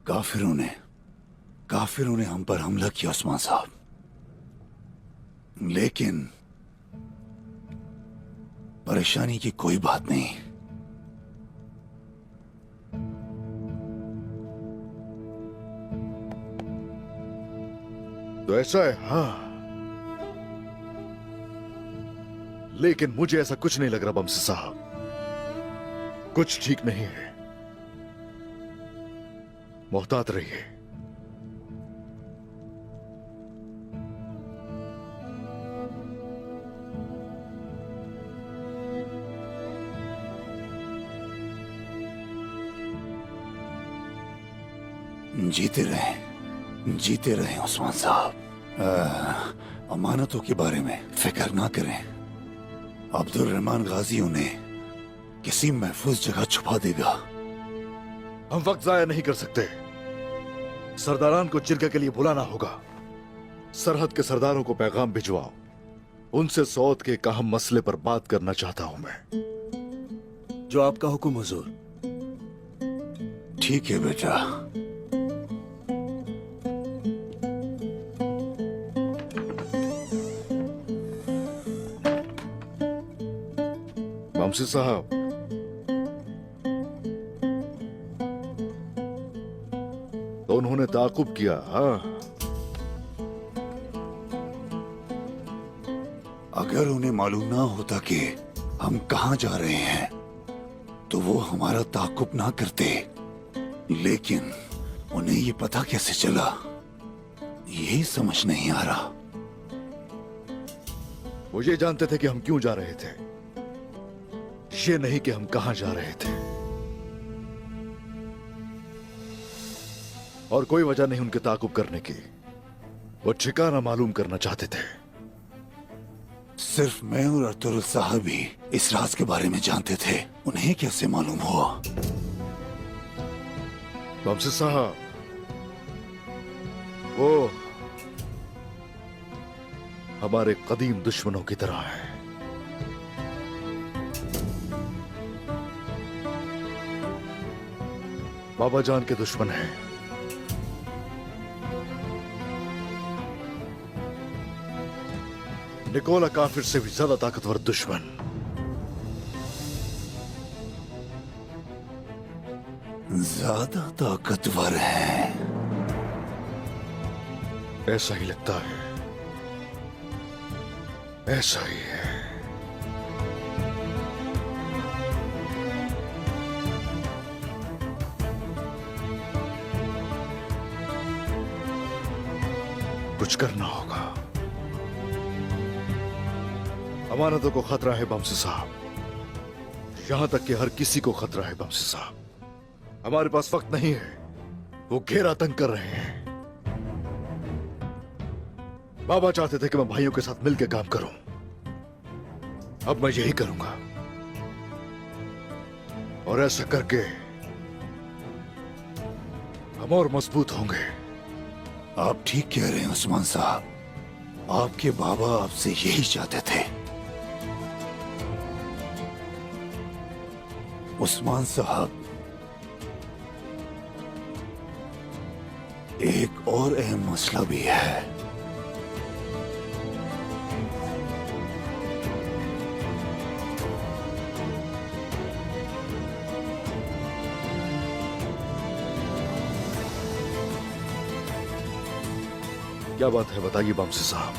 काफिरों ने हम पर हमला किया उस्मान साहब, लेकिन परेशानी की कोई बात नहीं। तो ऐसा है? हाँ, लेकिन मुझे ऐसा कुछ नहीं लग रहा बमसी साहब, कुछ ठीक नहीं है। मोहतात रहिए। जीते रहे उस्मान साहब। अमानतों के बारे में फिक्र ना करें। अब्दुल रहमान गाजी उन्हें किसी महफूज जगह छुपा देगा। हम वक्त जाया नहीं कर सकते। सरदारान को जिरगा के लिए बुलाना होगा। सरहद के सरदारों को पैगाम भिजवाओ। उनसे सौद के एक अहम मसले पर बात करना चाहता हूं मैं। जो आपका हुक्म हुजूर। ठीक है बेटा। बमसी साहब, तो उन्होंने ताकुब किया। हाँ, अगर उन्हें मालूम ना होता कि हम कहां जा रहे हैं तो वो हमारा ताकुब ना करते, लेकिन उन्हें ये पता कैसे चला, यही समझ नहीं आ रहा। वो ये जानते थे कि हम क्यों जा रहे थे, ये नहीं कि हम कहां जा रहे थे। और कोई वजह नहीं उनके ताकुब करने की। वो ठिकाना मालूम करना चाहते थे। सिर्फ मैं और अतुल साहब ही इस राज के बारे में जानते थे। उन्हें कैसे मालूम हुआ? बमसी साहब, वो हमारे कदीम दुश्मनों की तरह है। बाबा जान के दुश्मन हैं। निकोला काफिर से भी ज्यादा ताकतवर दुश्मन। ज्यादा ताकतवर है, ऐसा ही लगता है, ऐसा ही है। कुछ करना होगा। अमानतों को खतरा है बमसी साहब, यहां तक कि हर किसी को खतरा है बमसी साहब। हमारे पास वक्त नहीं है। वो घेरा तंग कर रहे हैं। बाबा चाहते थे कि मैं भाइयों के साथ मिलकर काम करूं। अब मैं यही करूंगा, और ऐसा करके हम और मजबूत होंगे। आप ठीक कह रहे हैं उस्मान साहब। आपके बाबा आपसे यही चाहते थे। उस्मान साहब, एक और अहम मसला भी है। क्या बात है, बताइए बमसी साहब।